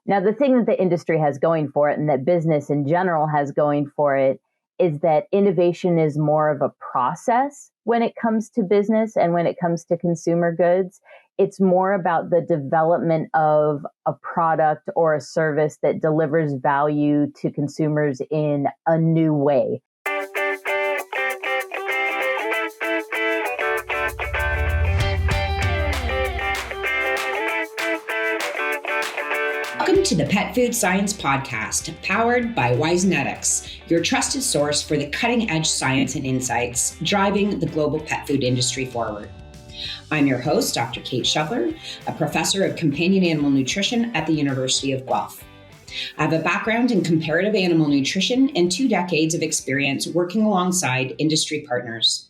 Now, the thing that the industry has going for it and that business in general has going for it is that innovation is more of a process when it comes to business and when it comes to consumer goods. It's more about the development of a product or a service that delivers value to consumers in a new way. Welcome to the Pet Food Science Podcast, powered by Wisenetics, your trusted source for the cutting-edge science and insights driving the global pet food industry forward. I'm your host, Dr. Kate Cutler, a professor of companion animal nutrition at the University of Guelph. I have a background in comparative animal nutrition and 2 decades of experience working alongside industry partners.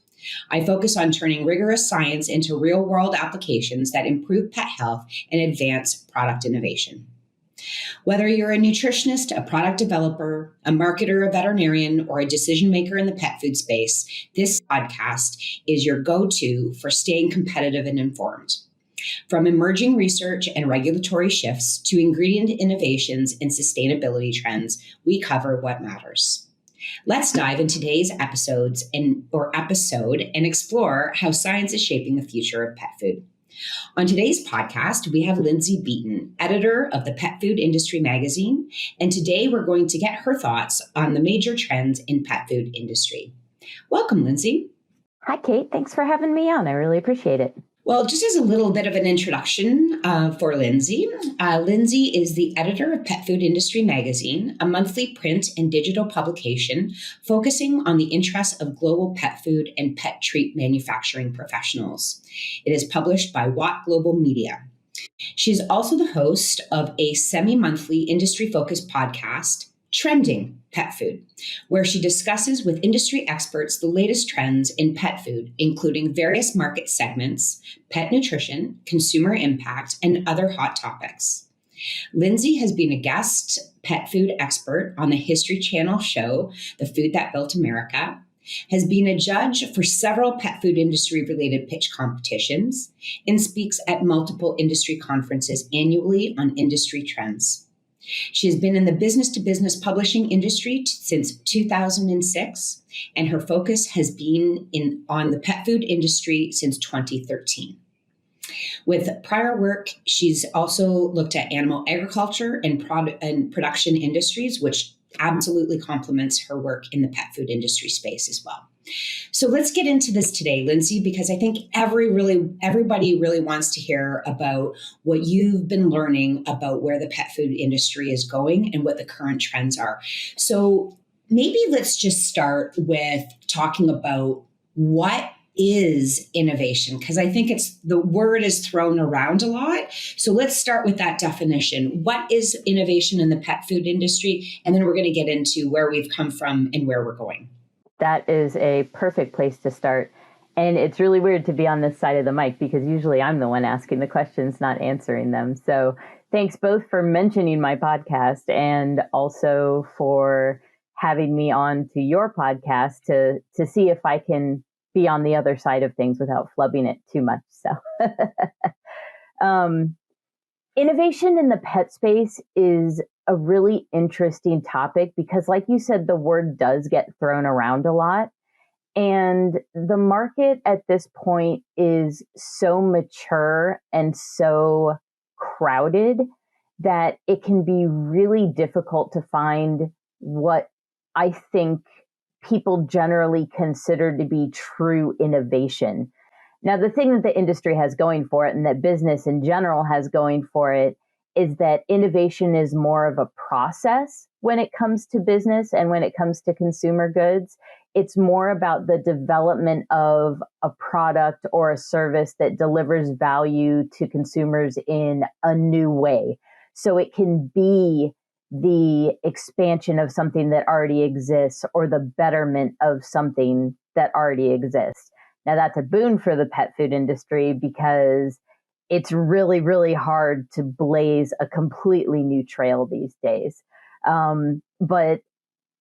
I focus on turning rigorous science into real-world applications that improve pet health and advance product innovation. Whether you're a nutritionist, a product developer, a marketer, a veterinarian, or a decision maker in the pet food space, this podcast is your go-to for staying competitive and informed. From emerging research and regulatory shifts to ingredient innovations and sustainability trends, we cover what matters. Let's dive into today's episode and explore how science is shaping the future of pet food. On today's podcast, we have Lindsay Beaton, editor of the Pet Food Industry magazine, and today we're going to get her thoughts on the major trends in pet food industry. Welcome, Lindsay. Hi, Kate. Thanks for having me on. I really appreciate it. Well, just as a little bit of an introduction for Lindsay, Lindsay is the editor of Pet Food Industry magazine, a monthly print and digital publication focusing on the interests of global pet food and pet treat manufacturing professionals. It is published by Watt Global Media. She is also the host of a semi-monthly industry-focused podcast, Trending Pet Food, where she discusses with industry experts the latest trends in pet food, including various market segments, pet nutrition, consumer impact, and other hot topics. Lindsay has been a guest pet food expert on the History Channel show, The Food That Built America, has been a judge for several pet food industry-related pitch competitions, and speaks at multiple industry conferences annually on industry trends. She has been in the business-to-business publishing industry since 2006, and her focus has been on the pet food industry since 2013. With prior work, she's also looked at animal agriculture and production industries, which absolutely complements her work in the pet food industry space as well. So let's get into this today, Lindsay, because I think everybody really wants to hear about what you've been learning about where the pet food industry is going and what the current trends are. So maybe let's just start with talking about what is innovation, because I think the word is thrown around a lot. So let's start with that definition. What is innovation in the pet food industry? And then we're going to get into where we've come from and where we're going. That is a perfect place to start. And it's really weird to be on this side of the mic because usually I'm the one asking the questions, not answering them. So thanks both for mentioning my podcast and also for having me on to your podcast to see if I can be on the other side of things without flubbing it too much. So innovation in the pet space is a really interesting topic because, like you said, the word does get thrown around a lot. And the market at this point is so mature and so crowded that it can be really difficult to find what I think people generally consider to be true innovation. Now, the thing that the industry has going for it and that business in general has going for it is that innovation is more of a process when it comes to business and when it comes to consumer goods. It's more about the development of a product or a service that delivers value to consumers in a new way. So it can be the expansion of something that already exists or the betterment of something that already exists. Now, that's a boon for the pet food industry because it's really, really hard to blaze a completely new trail these days. But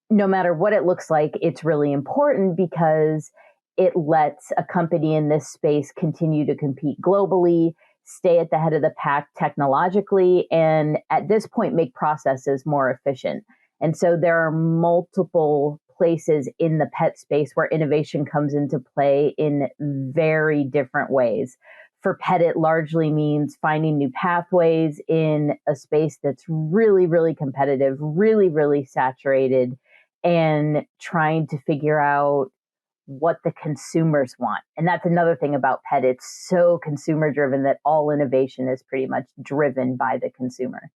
no matter what it looks like, it's really important because it lets a company in this space continue to compete globally, stay at the head of the pack technologically, and at this point make processes more efficient. And so there are multiple places in the pet space where innovation comes into play in very different ways. For pet, it largely means finding new pathways in a space that's really, really competitive, really, really saturated, and trying to figure out what the consumers want. And that's another thing about pet. It's so consumer driven that all innovation is pretty much driven by the consumer.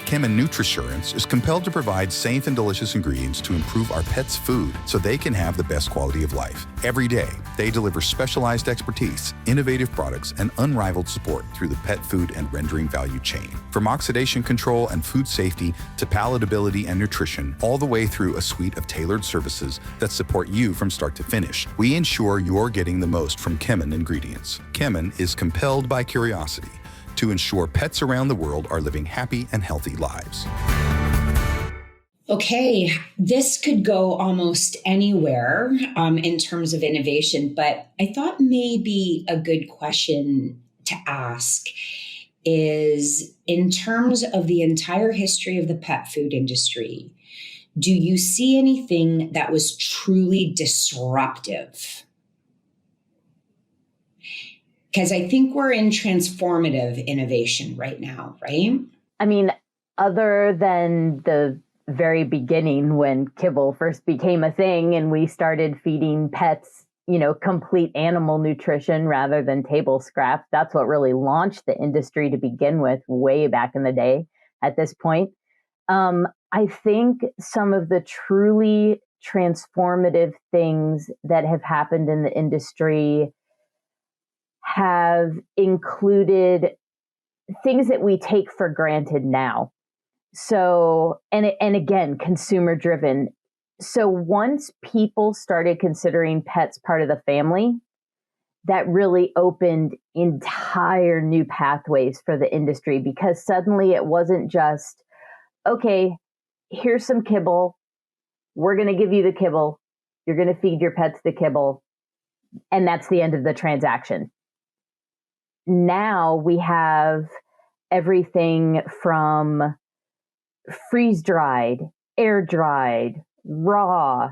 Kemin Nutrisurance is compelled to provide safe and delicious ingredients to improve our pets' food so they can have the best quality of life. Every day, they deliver specialized expertise, innovative products, and unrivaled support through the pet food and rendering value chain. From oxidation control and food safety to palatability and nutrition, all the way through a suite of tailored services that support you from start to finish, we ensure you're getting the most from Kemin ingredients. Kemin is compelled by curiosity to ensure pets around the world are living happy and healthy lives. Okay, this could go almost anywhere in terms of innovation, but I thought maybe a good question to ask is, in terms of the entire history of the pet food industry, do you see anything that was truly disruptive? Because I think we're in transformative innovation right now, right? I mean, other than the very beginning when kibble first became a thing and we started feeding pets, complete animal nutrition rather than table scraps, that's what really launched the industry to begin with way back in the day at this point. I think some of the truly transformative things that have happened in the industry have included things that we take for granted now. So, and again, consumer driven. So once people started considering pets part of the family, that really opened entire new pathways for the industry, because suddenly it wasn't just, okay, here's some kibble. We're going to give you the kibble. You're going to feed your pets the kibble. And that's the end of the transaction. Now we have everything from freeze-dried, air-dried, raw,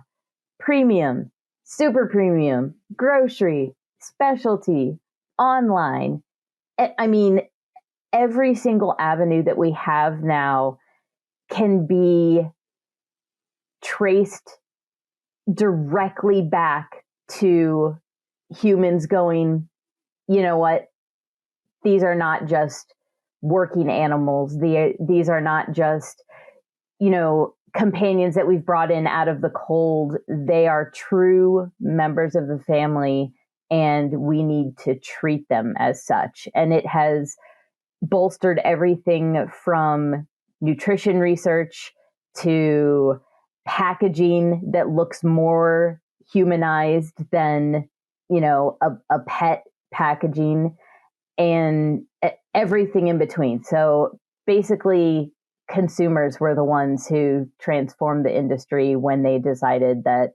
premium, super premium, grocery, specialty, online. I mean, every single avenue that we have now can be traced directly back to humans going, you know what? These are not just working animals. These are not just, companions that we've brought in out of the cold. They are true members of the family, and we need to treat them as such. And it has bolstered everything from nutrition research to packaging that looks more humanized than, a pet packaging, and everything in between. So basically, consumers were the ones who transformed the industry when they decided that,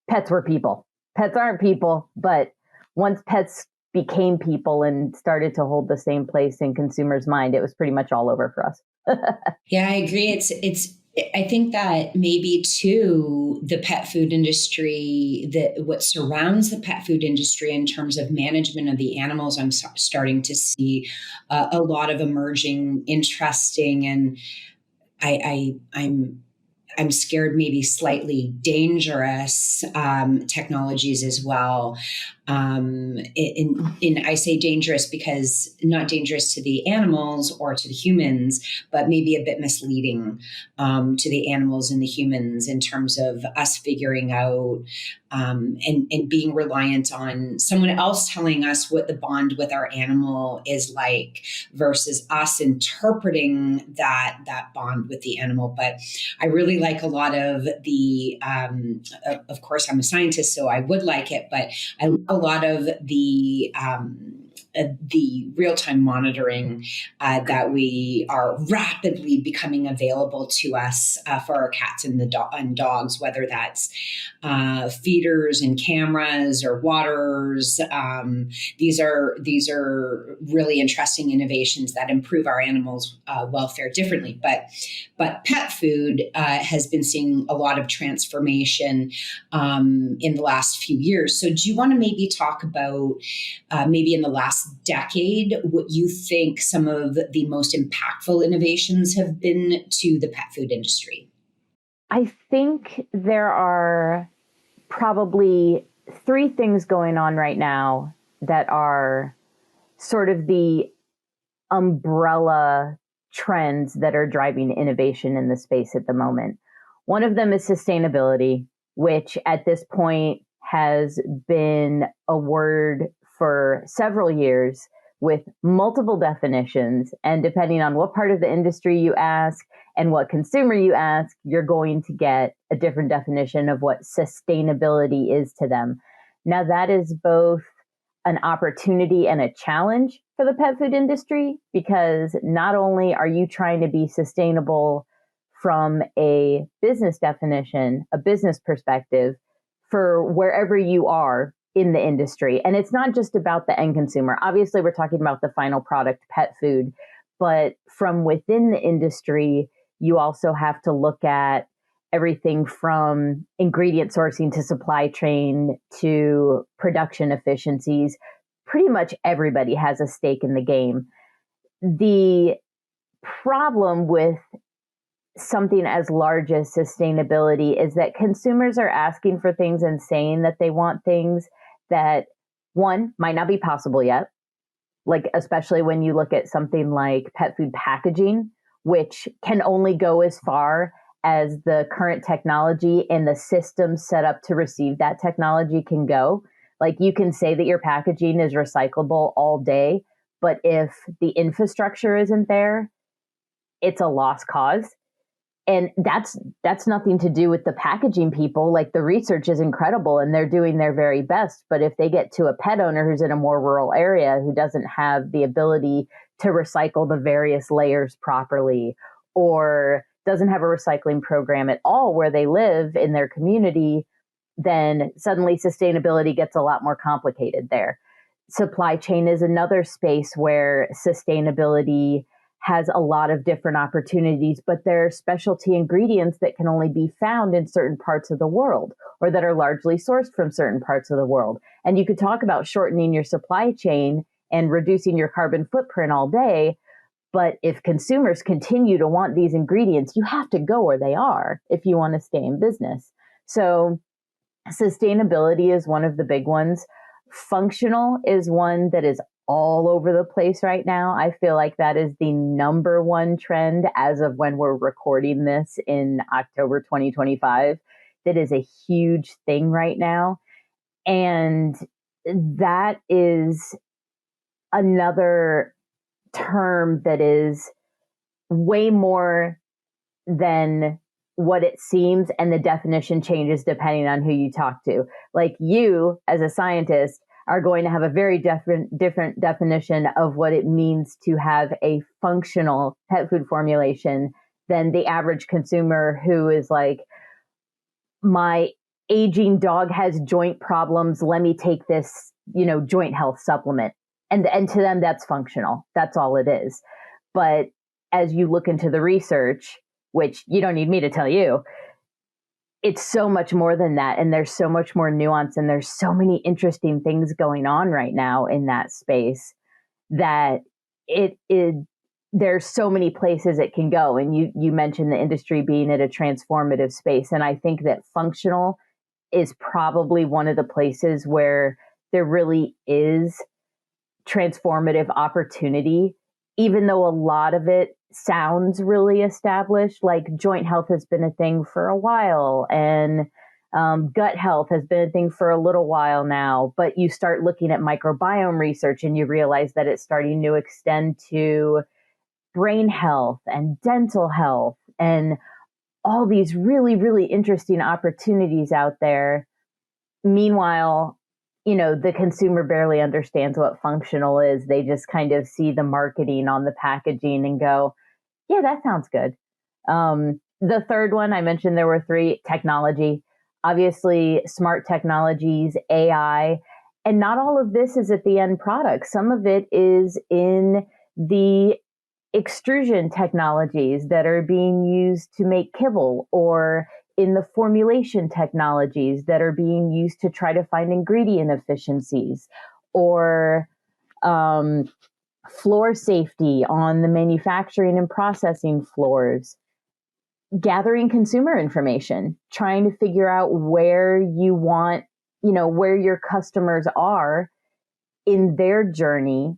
pets were people. Pets aren't people, but once pets became people and started to hold the same place in consumers' mind, it was pretty much all over for us. Yeah, I agree. I think that maybe too, the pet food industry, what surrounds the pet food industry in terms of management of the animals, I'm starting to see a lot of emerging, interesting, and I'm scared maybe slightly dangerous technologies as well. I say dangerous because not dangerous to the animals or to the humans, but maybe a bit misleading to the animals and the humans in terms of us figuring out and being reliant on someone else telling us what the bond with our animal is like versus us interpreting that bond with the animal. But I really like a lot of the, of course, I'm a scientist, so I would like it, but I love a lot of the the real-time monitoring that we are rapidly becoming available to us for our cats and and dogs, whether that's feeders and cameras or waters. These are really interesting innovations that improve our animals' welfare differently. But pet food has been seeing a lot of transformation in the last few years. So do you want to maybe talk about maybe in the last decade what you think some of the most impactful innovations have been to the pet food industry? I think there are probably three things going on right now that are sort of the umbrella trends that are driving innovation in the space at the moment. One of them is sustainability, which at this point has been a word for several years with multiple definitions. And depending on what part of the industry you ask and what consumer you ask, you're going to get a different definition of what sustainability is to them. Now, that is both an opportunity and a challenge for the pet food industry, because not only are you trying to be sustainable from a business definition, a business perspective for wherever you are in the industry. And it's not just about the end consumer. Obviously, we're talking about the final product, pet food, but from within the industry, you also have to look at everything from ingredient sourcing to supply chain to production efficiencies. Pretty much everybody has a stake in the game. The problem with something as large as sustainability is that consumers are asking for things and saying that they want things that, one, might not be possible yet. Like, especially when you look at something like pet food packaging, which can only go as far as the current technology and the system set up to receive that technology can go. Like, you can say that your packaging is recyclable all day, but if the infrastructure isn't there, it's a lost cause. And that's nothing to do with the packaging people. Like, the research is incredible and they're doing their very best. But if they get to a pet owner who's in a more rural area who doesn't have the ability to recycle the various layers properly, or doesn't have a recycling program at all where they live in their community, then suddenly sustainability gets a lot more complicated there. Supply chain is another space where sustainability has a lot of different opportunities, but there are specialty ingredients that can only be found in certain parts of the world, or that are largely sourced from certain parts of the world. And you could talk about shortening your supply chain and reducing your carbon footprint all day, but if consumers continue to want these ingredients, you have to go where they are if you want to stay in business. So sustainability is one of the big ones. Functional is one that is all over the place right now. I feel like that is the number one trend as of when we're recording this in October 2025. That is a huge thing right now. And that is another term that is way more than what it seems, and the definition changes depending on who you talk to. Like, you as a scientist are going to have a very different definition of what it means to have a functional pet food formulation than the average consumer who is like, my aging dog has joint problems, let me take this, joint health supplement. And to them, that's functional. That's all it is. But as you look into the research, which you don't need me to tell you, it's so much more than that. And there's so much more nuance, and there's so many interesting things going on right now in that space that there's so many places it can go. And you mentioned the industry being at a transformative space. And I think that functional is probably one of the places where there really is transformative opportunity, even though a lot of it sounds really established. Like, joint health has been a thing for a while, and gut health has been a thing for a little while now. But you start looking at microbiome research and you realize that it's starting to extend to brain health and dental health and all these really, really interesting opportunities out there. Meanwhile, the consumer barely understands what functional is. They just kind of see the marketing on the packaging and go, yeah, that sounds good. The third one, I mentioned there were three: technology, obviously smart technologies, AI, and not all of this is at the end product. Some of it is in the extrusion technologies that are being used to make kibble, or in the formulation technologies that are being used to try to find ingredient efficiencies, or floor safety on the manufacturing and processing floors. Gathering consumer information, trying to figure out where you want, where your customers are in their journey,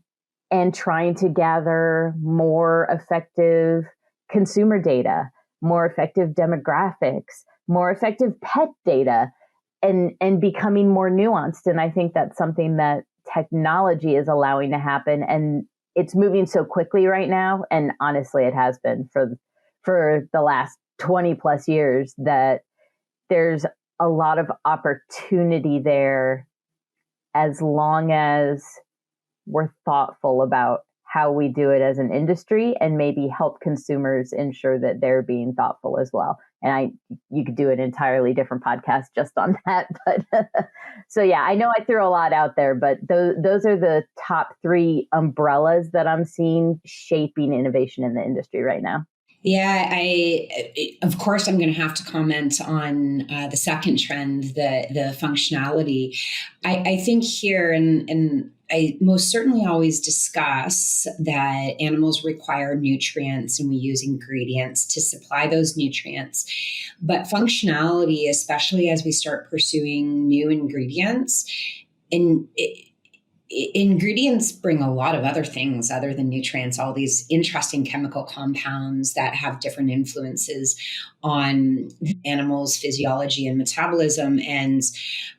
and trying to gather more effective consumer data, more effective demographics, more effective pet data, and becoming more nuanced. And I think that's something that technology is allowing to happen. And it's moving so quickly right now. And honestly, it has been for the last 20 plus years, that there's a lot of opportunity there, as long as we're thoughtful about how we do it as an industry, and maybe help consumers ensure that they're being thoughtful as well. And you could do an entirely different podcast just on that. But so yeah, I know I threw a lot out there, but those are the top three umbrellas that I'm seeing shaping innovation in the industry right now. Yeah, of course, I'm going to have to comment on the second trend, the functionality. I think here, and I most certainly always discuss that animals require nutrients, and we use ingredients to supply those nutrients. But functionality, especially as we start pursuing new ingredients, and ingredients bring a lot of other things other than nutrients, all these interesting chemical compounds that have different influences on animals' physiology and metabolism. And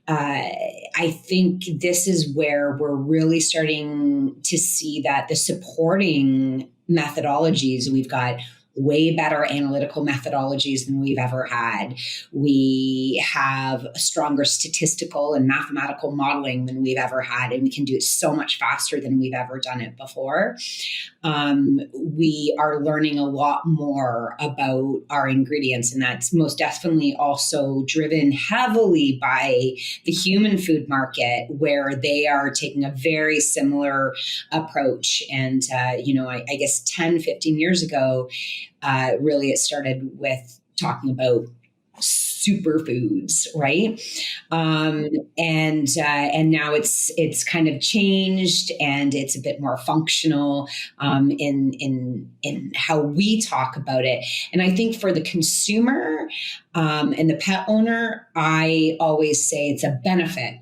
I think this is where we're really starting to see that the supporting methodologies, we've got way better analytical methodologies than we've ever had. We have a stronger statistical and mathematical modeling than we've ever had, and we can do it so much faster than we've ever done it before. We are learning a lot more about our ingredients, and that's most definitely also driven heavily by the human food market, where they are taking a very similar approach. And, I guess 10, 15 years ago, really it started with talking about superfoods, right? And now it's kind of changed, and it's a bit more functional in how we talk about it. And I think for the consumer and the pet owner, I always say it's a benefit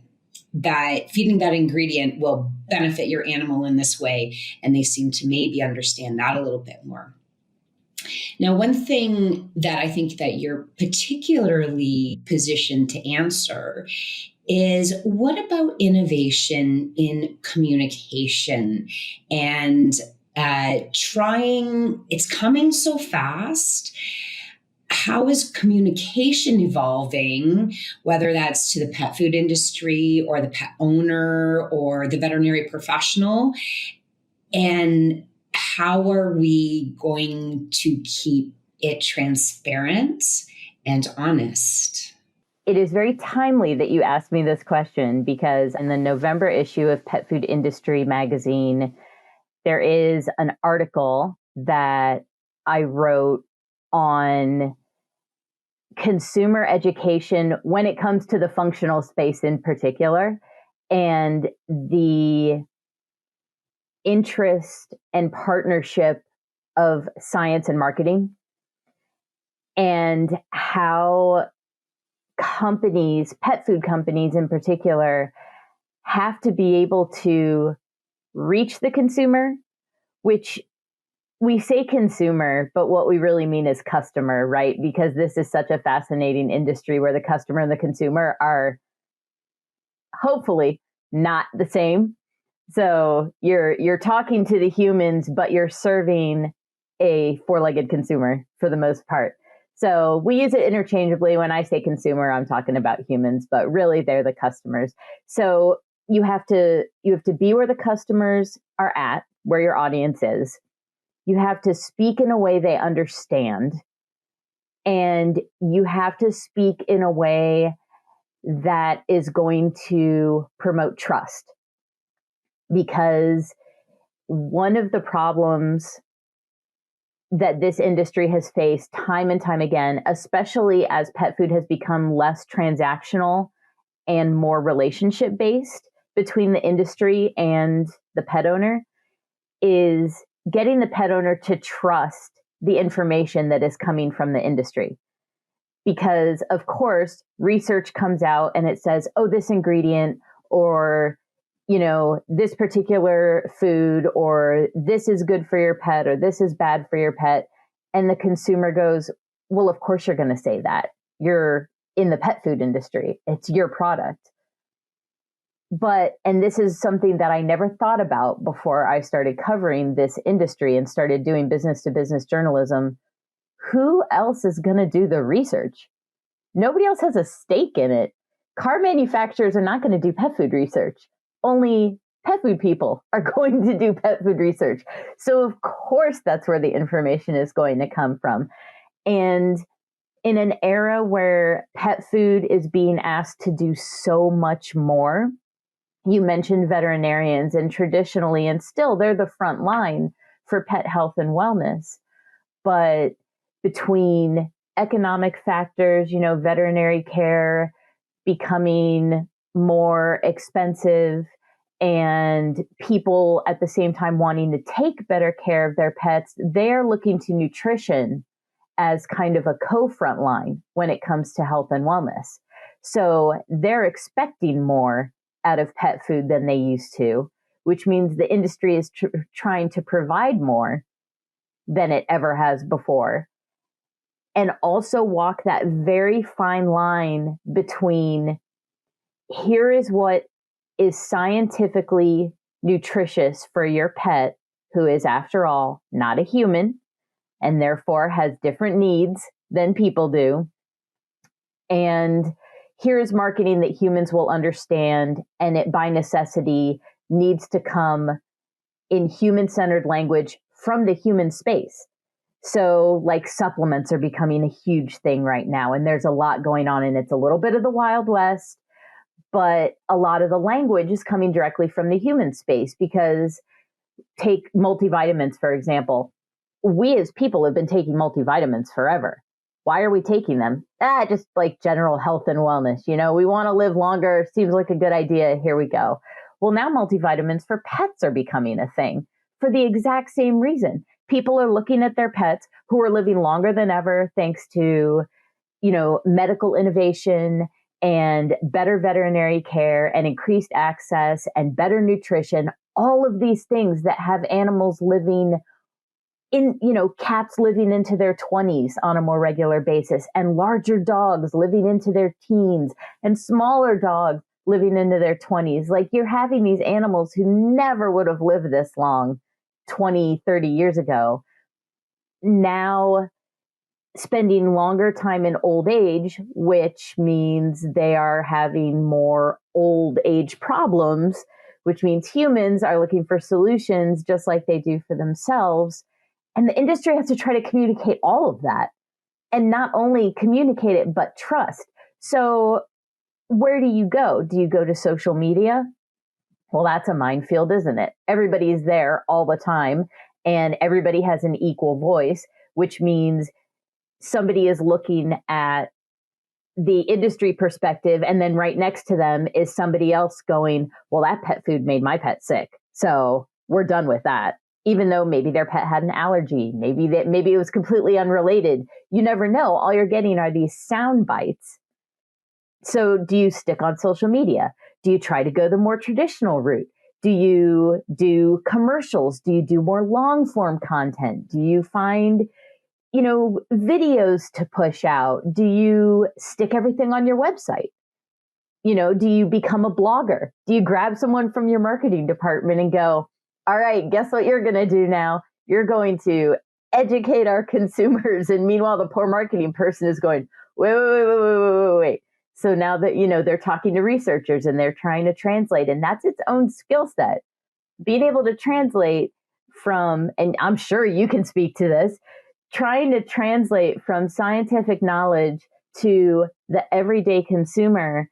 that feeding that ingredient will benefit your animal in this way. And they seem to maybe understand that a little bit more. Now, one thing that I think that you're particularly positioned to answer is, what about innovation in communication and it's coming so fast. How is communication evolving, whether that's to the pet food industry or the pet owner or the veterinary professional? And how are we going to keep it transparent and honest? It is very timely that you asked me this question, because in the November issue of Petfood Industry magazine, there is an article that I wrote on consumer education when it comes to the functional space in particular, and the interest and partnership of science and marketing, and how companies, pet food companies in particular, have to be able to reach the consumer, which we say consumer, but what we really mean is customer, right? Because this is such a fascinating industry where the customer and the consumer are hopefully not the same. So you're talking to the humans, but you're serving a four-legged consumer for the most part. So we use it interchangeably. When I say consumer, I'm talking about humans, but really they're the customers. So you have to be where the customers are at, where your audience is. You have to speak in a way they understand. And you have to speak in a way that is going to promote trust. Because one of the problems that this industry has faced time and time again, especially as pet food has become less transactional and more relationship based between the industry and the pet owner, is getting the pet owner to trust the information that is coming from the industry. Because, of course, research comes out and it says, oh, this ingredient or, this particular food or this is good for your pet or this is bad for your pet. And the consumer goes, well, of course you're going to say that. You're in the pet food industry. It's your product. And this is something that I never thought about before I started covering this industry and started doing business to business journalism. Who else is going to do the research? Nobody else has a stake in it. Car manufacturers are not going to do pet food research. Only pet food people are going to do pet food research. So of course, that's where the information is going to come from. And in an era where pet food is being asked to do so much more, you mentioned veterinarians, and traditionally, and still, they're the front line for pet health and wellness. But between economic factors, veterinary care becoming more expensive and people at the same time wanting to take better care of their pets, they're looking to nutrition as kind of a co-front line when it comes to health and wellness. So they're expecting more out of pet food than they used to, which means the industry is trying to provide more than it ever has before. And also walk that very fine line between here is what is scientifically nutritious for your pet, who is, after all, not a human and therefore has different needs than people do. And here's marketing that humans will understand, and it by necessity needs to come in human-centered language from the human space. So like supplements are becoming a huge thing right now, and there's a lot going on, and it's a little bit of the Wild West, but a lot of the language is coming directly from the human space. Because take multivitamins, for example. We as people have been taking multivitamins forever. Why are we taking them? Just like general health and wellness. We want to live longer. Seems like a good idea. Here we go. Well, now multivitamins for pets are becoming a thing for the exact same reason. People are looking at their pets who are living longer than ever thanks to, medical innovation and better veterinary care and increased access and better nutrition. All of these things that have animals living in, cats living into their 20s on a more regular basis, and larger dogs living into their teens, and smaller dogs living into their 20s. Like, you're having these animals who never would have lived this long 20, 30 years ago, now spending longer time in old age, which means they are having more old age problems, which means humans are looking for solutions just like they do for themselves. And the industry has to try to communicate all of that, and not only communicate it, but trust. So where do you go? Do you go to social media? Well, that's a minefield, isn't it? Everybody's there all the time, and everybody has an equal voice, which means somebody is looking at the industry perspective, and then right next to them is somebody else going, well, that pet food made my pet sick, so we're done with that. Even though maybe their pet had an allergy, maybe it was completely unrelated. You never know. All you're getting are these sound bites. So do you stick on social media? Do you try to go the more traditional route? Do you do commercials? Do you do more long form content? Do you find, videos to push out? Do you stick everything on your website? Do you become a blogger? Do you grab someone from your marketing department and go, all right, guess what you're going to do now? You're going to educate our consumers. And meanwhile, the poor marketing person is going, wait. So now that, they're talking to researchers and they're trying to translate, and that's its own skill set. Being able to translate from, and I'm sure you can speak to this, trying to translate from scientific knowledge to the everyday consumer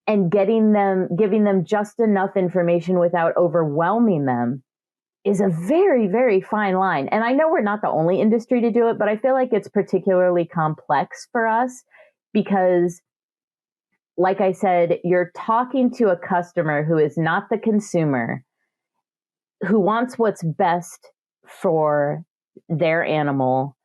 and giving them just enough information without overwhelming them is a very, very fine line. And I know we're not the only industry to do it, but I feel like it's particularly complex for us because, like I said, you're talking to a customer who is not the consumer, who wants what's best for their animal,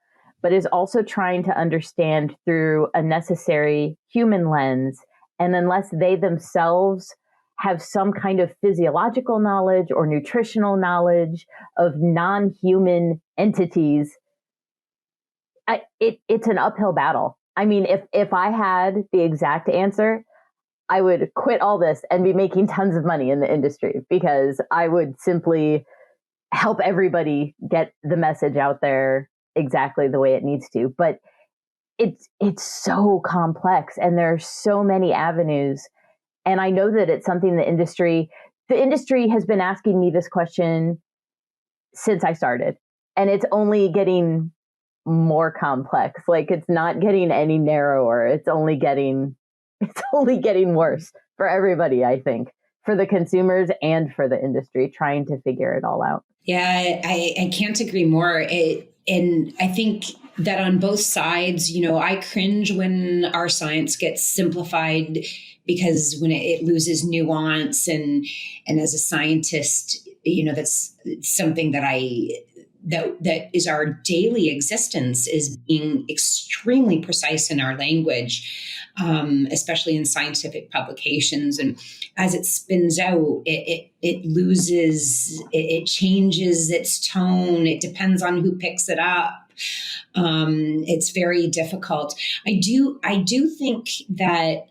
but is also trying to understand through a necessary human lens. And unless they themselves have some kind of physiological knowledge or nutritional knowledge of non-human entities, it's an uphill battle. I mean, if I had the exact answer, I would quit all this and be making tons of money in the industry because I would simply help everybody get the message out there exactly the way it needs to. But it's so complex and there are so many avenues. And I know that it's something the industry has been asking me this question since I started, and it's only getting more complex. Like, it's not getting any narrower. It's only getting worse for everybody, I think, for the consumers and for the industry trying to figure it all out. Yeah, I can't agree more. And I think that on both sides, I cringe when our science gets simplified because when it loses nuance, and as a scientist, that's something that that is our daily existence, is being extremely precise in our language, especially in scientific publications. And as it spins out, it loses, it changes its tone. It depends on who picks it up. It's very difficult. I do think that,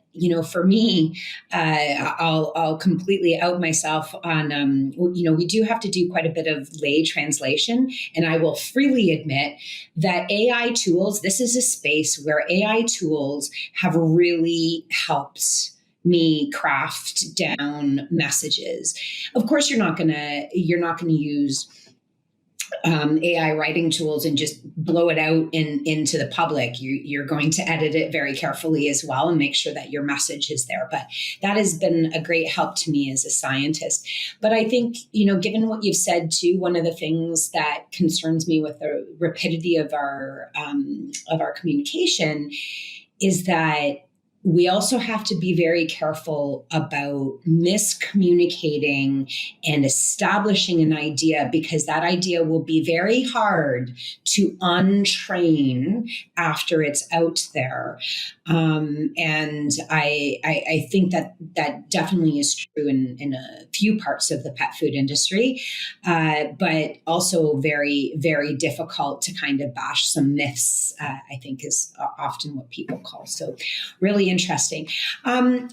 for me, I'll completely out myself on, we do have to do quite a bit of lay translation. And I will freely admit that AI tools, this is a space where AI tools have really helped me craft down messages. Of course, you're not going to use AI writing tools and just blow it out into the public. You're going to edit it very carefully as well and make sure that your message is there. But that has been a great help to me as a scientist. But I think, given what you've said too, one of the things that concerns me with the rapidity of our communication is that we also have to be very careful about miscommunicating and establishing an idea, because that idea will be very hard to untrain after it's out there. And I think that definitely is true in a few parts of the pet food industry, but also very, very difficult to kind of bash some myths, I think is often what people call. So really interesting.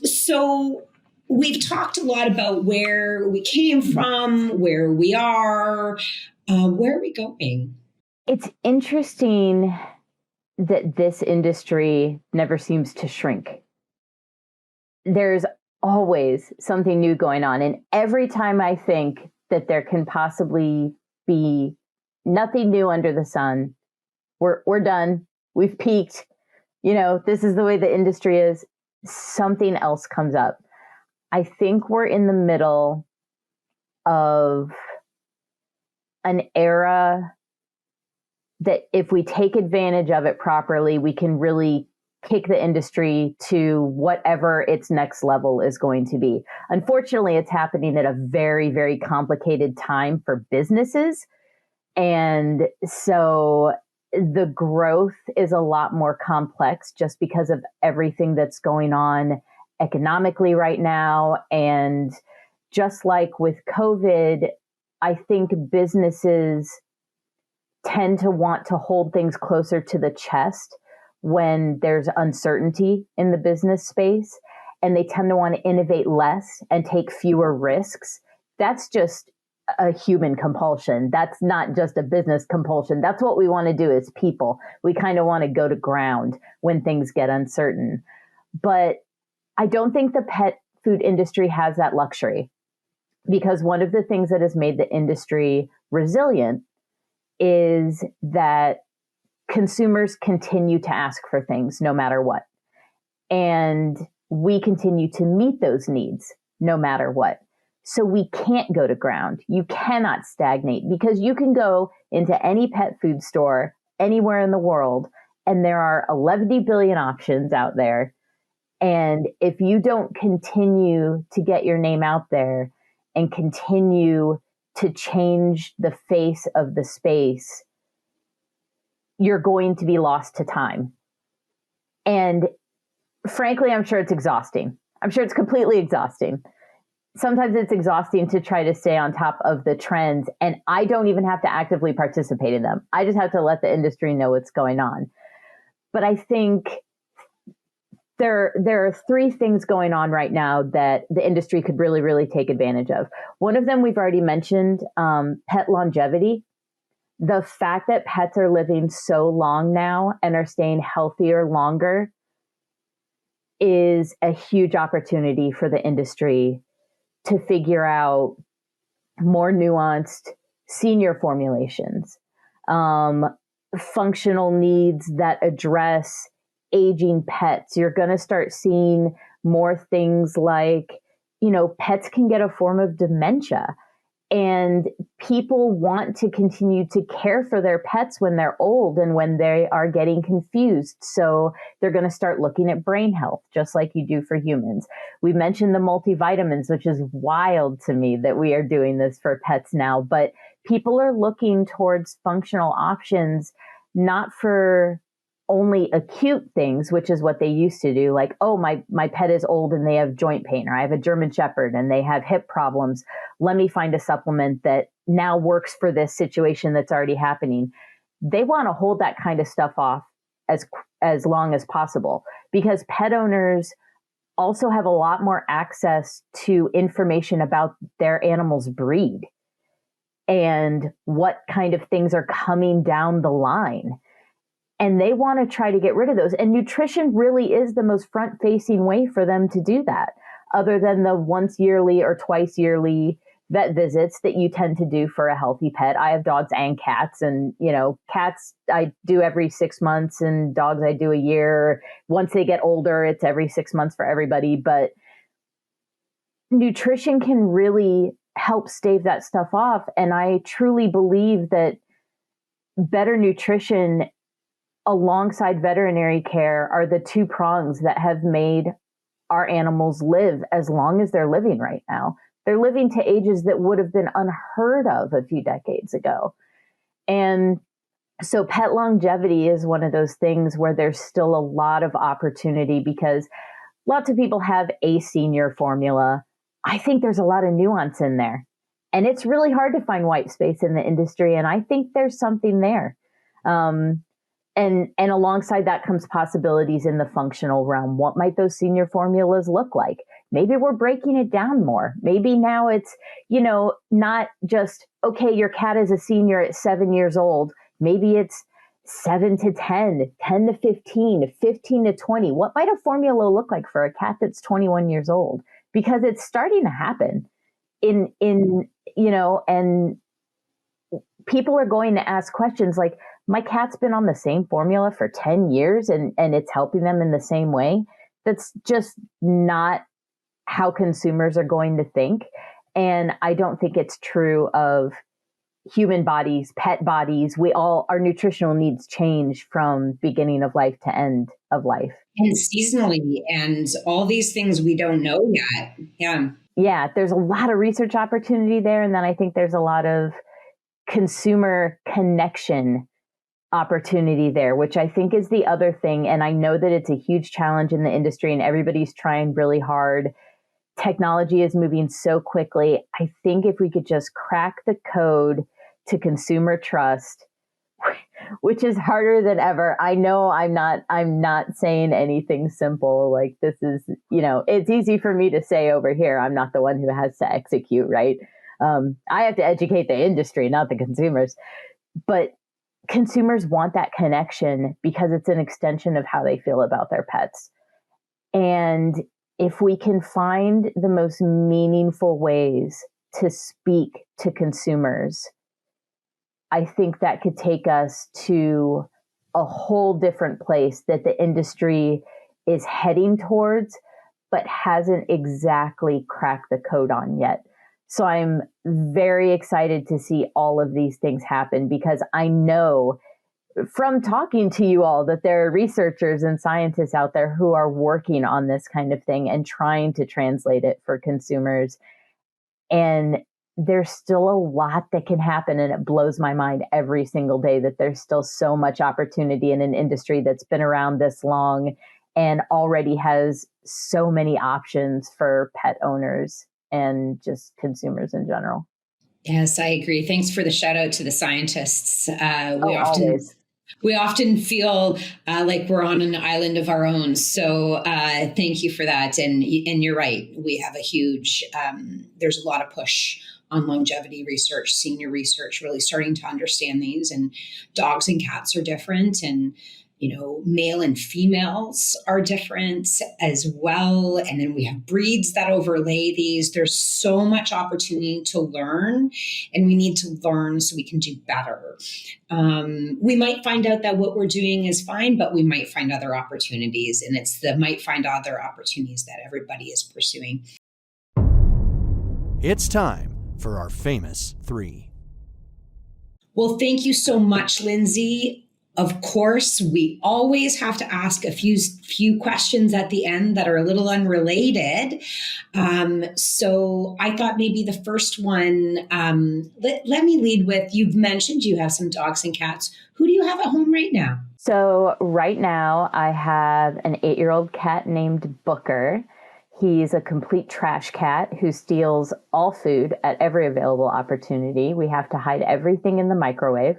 So we've talked a lot about where we came from, where we are. Where are we going? It's interesting that this industry never seems to shrink. There's always something new going on. And every time I think that there can possibly be nothing new under the sun, we're done. We've peaked. This is the way the industry is. Something else comes up. I think we're in the middle of an era that if we take advantage of it properly, we can really kick the industry to whatever its next level is going to be. Unfortunately, it's happening at a very, very complicated time for businesses. And so the growth is a lot more complex just because of everything that's going on economically right now. And just like with COVID, I think businesses tend to want to hold things closer to the chest when there's uncertainty in the business space, and they tend to want to innovate less and take fewer risks. That's just a human compulsion. That's not just a business compulsion. That's what we want to do as people. We kind of want to go to ground when things get uncertain. But I don't think the pet food industry has that luxury, because one of the things that has made the industry resilient is that consumers continue to ask for things no matter what. And we continue to meet those needs no matter what. So we can't go to ground. You cannot stagnate, because you can go into any pet food store anywhere in the world and there are 11 billion options out there. And if you don't continue to get your name out there and continue to change the face of the space, you're going to be lost to time. And frankly, I'm sure it's exhausting. I'm sure it's completely exhausting. Sometimes it's exhausting to try to stay on top of the trends, and I don't even have to actively participate in them. I just have to let the industry know what's going on. But I think there are three things going on right now that the industry could really, really take advantage of. One of them we've already mentioned, pet longevity. The fact that pets are living so long now and are staying healthier longer is a huge opportunity for the industry to figure out more nuanced senior formulations, functional needs that address aging pets. You're going to start seeing more things like, pets can get a form of dementia, and people want to continue to care for their pets when they're old and when they are getting confused. So they're going to start looking at brain health, just like you do for humans. We mentioned the multivitamins, which is wild to me that we are doing this for pets now, but people are looking towards functional options, not for only acute things, which is what they used to do. Like, oh, my pet is old and they have joint pain, or I have a German Shepherd and they have hip problems. Let me find a supplement that now works for this situation that's already happening. They want to hold that kind of stuff off as long as possible, because pet owners also have a lot more access to information about their animal's breed and what kind of things are coming down the line. And they want to try to get rid of those. And nutrition really is the most front-facing way for them to do that, other than the once yearly or twice yearly vet visits that you tend to do for a healthy pet. I have dogs and cats, and, cats I do every 6 months and dogs I do a year. Once they get older, it's every 6 months for everybody. But nutrition can really help stave that stuff off. And I truly believe that better nutrition alongside veterinary care are the two prongs that have made our animals live as long as they're living right now. They're living to ages that would have been unheard of a few decades ago. And so pet longevity is one of those things where there's still a lot of opportunity, because lots of people have a senior formula. I think there's a lot of nuance in there, and it's really hard to find white space in the industry. And I think there's something there. And alongside that comes possibilities in the functional realm. What might those senior formulas look like? Maybe we're breaking it down more. Maybe now it's, not just, okay, your cat is a senior at 7 years old. Maybe it's 7 to 10, 10 to 15, 15 to 20. What might a formula look like for a cat that's 21 years old? Because it's starting to happen and people are going to ask questions like, my cat's been on the same formula for 10 years and it's helping them in the same way. That's just not how consumers are going to think. And I don't think it's true of human bodies, pet bodies. Our nutritional needs change from beginning of life to end of life. And seasonally, and all these things we don't know yet. Yeah. Yeah, there's a lot of research opportunity there. And then I think there's a lot of consumer connection opportunity there, which I think is the other thing. And I know that it's a huge challenge in the industry and everybody's trying really hard. Technology is moving so quickly. I think if we could just crack the code to consumer trust, which is harder than ever. I know I'm not saying anything simple. Like this is, it's easy for me to say over here. I'm not the one who has to execute, right? I have to educate the industry, not the consumers. But consumers want that connection because it's an extension of how they feel about their pets. And if we can find the most meaningful ways to speak to consumers, I think that could take us to a whole different place that the industry is heading towards, but hasn't exactly cracked the code on yet. So I'm very excited to see all of these things happen, because I know from talking to you all that there are researchers and scientists out there who are working on this kind of thing and trying to translate it for consumers. And there's still a lot that can happen. And it blows my mind every single day that there's still so much opportunity in an industry that's been around this long and already has so many options for pet owners and just consumers in general. Yes, I agree. Thanks for the shout out to the scientists. Always. We often feel like we're on an island of our own. So thank you for that. And you're right. We have a huge, there's a lot of push on longevity research, senior research, really starting to understand these. And dogs and cats are different. And, male and females are different as well. And then we have breeds that overlay these. There's so much opportunity to learn, and we need to learn so we can do better. We might find out that what we're doing is fine, but we might find other opportunities. And it's the might find other opportunities that everybody is pursuing. It's time for our famous three. Well, thank you so much, Lindsay. Of course, we always have to ask a few questions at the end that are a little unrelated. So I thought maybe the first one, let me lead with, you've mentioned you have some dogs and cats. Who do you have at home right now? So right now I have an 8-year-old cat named Booker. He's a complete trash cat who steals all food at every available opportunity. We have to hide everything in the microwave.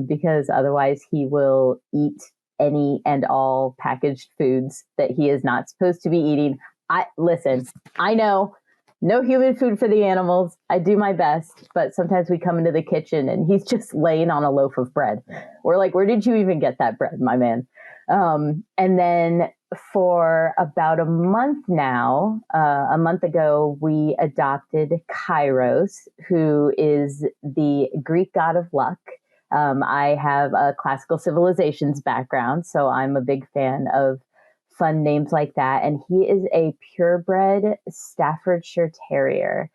Because otherwise he will eat any and all packaged foods that he is not supposed to be eating. I know, no human food for the animals. I do my best, but sometimes we come into the kitchen and he's just laying on a loaf of bread. We're like, where did you even get that bread, my man? And then for about a month now, a month ago, we adopted Kairos, who is the Greek god of luck. I have a classical civilizations background, so I'm a big fan of fun names like that. And he is a purebred Staffordshire Terrier.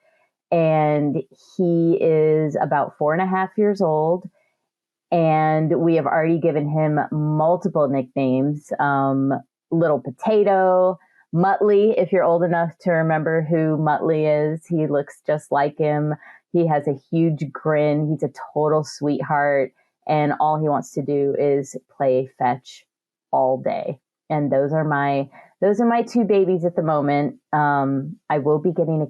And he is about 4.5 years old. And we have already given him multiple nicknames. Little Potato, Muttley, if you're old enough to remember who Muttley is. He looks just like him. He has a huge grin. He's a total sweetheart. And all he wants to do is play fetch all day. And those are my 2 babies at the moment. I will be getting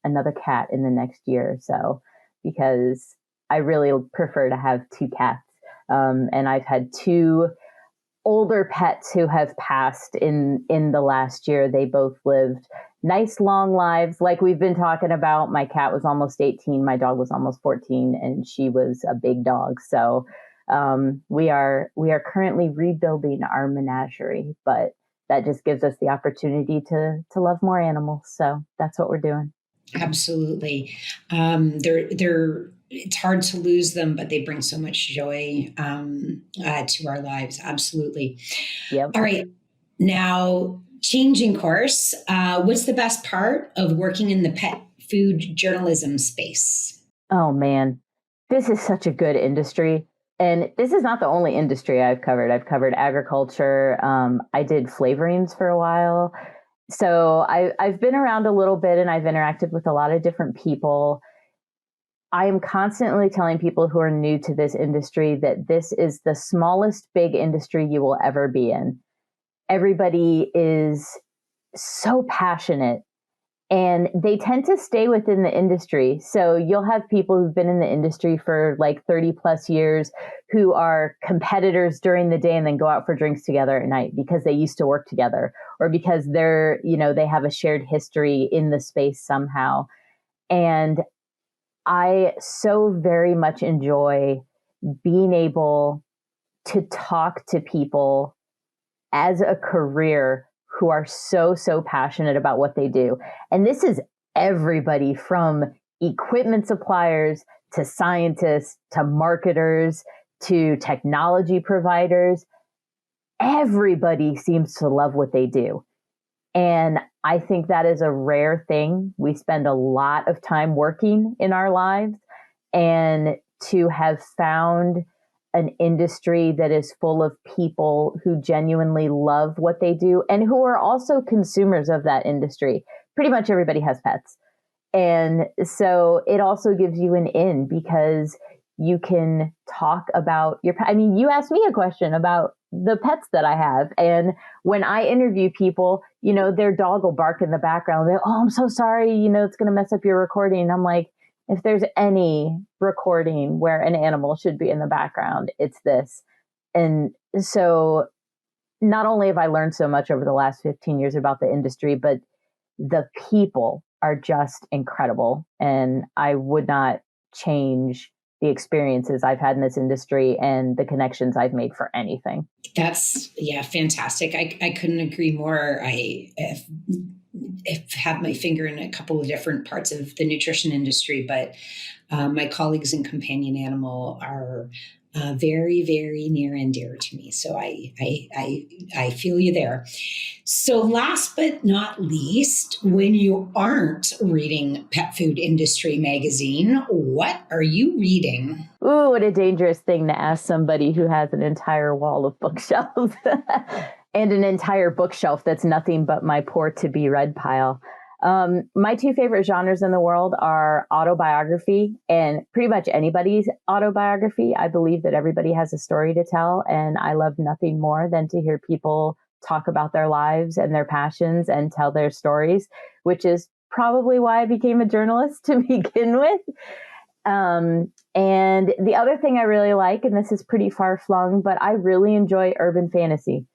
another cat in the next year or so, because I really prefer to have 2 cats. And I've had 2 older pets who have passed in the last year. They both lived nice long lives, like we've been talking about. My cat was almost 18, my dog was almost 14, and she was a big dog. So we are currently rebuilding our menagerie, but that just gives us the opportunity to love more animals. So that's what we're doing. Absolutely. It's hard to lose them, but they bring so much joy to our lives. Absolutely. Yep. All right. Now, changing course, what's the best part of working in the pet food journalism space? Oh, man, this is such a good industry. And this is not the only industry I've covered. I've covered agriculture. I did flavorings for a while. So I've been around a little bit, and I've interacted with a lot of different people. I am constantly telling people who are new to this industry that this is the smallest big industry you will ever be in. Everybody is so passionate, and they tend to stay within the industry. So you'll have people who've been in the industry for like 30 plus years who are competitors during the day and then go out for drinks together at night because they used to work together, or because they have a shared history in the space somehow. And I so very much enjoy being able to talk to people as a career who are so, so passionate about what they do. And this is everybody from equipment suppliers to scientists to marketers to technology providers. Everybody seems to love what they do. And I think that is a rare thing. We spend a lot of time working in our lives, and to have found an industry that is full of people who genuinely love what they do and who are also consumers of that industry. Pretty much everybody has pets. And so it also gives you an in, because you can talk about your pet. I mean, you asked me a question about the pets that I have. And when I interview people, their dog will bark in the background. They're, oh, I'm so sorry. It's going to mess up your recording. And I'm like, if there's any recording where an animal should be in the background, it's this. And so not only have I learned so much over the last 15 years about the industry, but the people are just incredible. And I would not change the experiences I've had in this industry and the connections I've made for anything. That's, fantastic. I couldn't agree more. I have my finger in a couple of different parts of the nutrition industry, but my colleagues in companion animal are very, very near and dear to me. So I feel you there. So last but not least, when you aren't reading Petfood Industry magazine, what are you reading? Ooh, what a dangerous thing to ask somebody who has an entire wall of bookshelves and an entire bookshelf that's nothing but my poor to be read pile. My two favorite genres in the world are autobiography and pretty much anybody's autobiography. I believe that everybody has a story to tell, and I love nothing more than to hear people talk about their lives and their passions and tell their stories, which is probably why I became a journalist to begin with. And the other thing I really like, and this is pretty far-flung, but I really enjoy urban fantasy.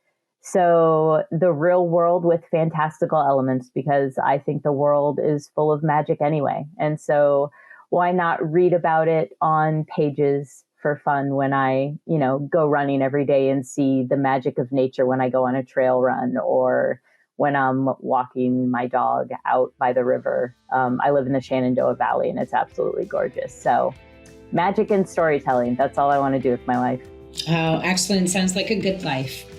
So the real world with fantastical elements, because I think the world is full of magic anyway. And so why not read about it on pages for fun when I, go running every day and see the magic of nature when I go on a trail run or when I'm walking my dog out by the river. I live in the Shenandoah Valley and it's absolutely gorgeous. So magic and storytelling, that's all I want to do with my life. Oh, excellent. Sounds like a good life.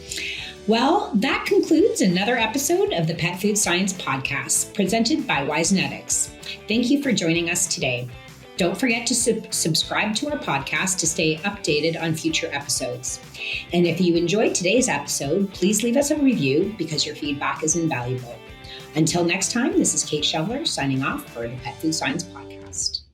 Well, that concludes another episode of the Pet Food Science Podcast, presented by Wisenetics. Thank you for joining us today. Don't forget to subscribe to our podcast to stay updated on future episodes. And if you enjoyed today's episode, please leave us a review, because your feedback is invaluable. Until next time, this is Kate Shoveler signing off for the Pet Food Science Podcast.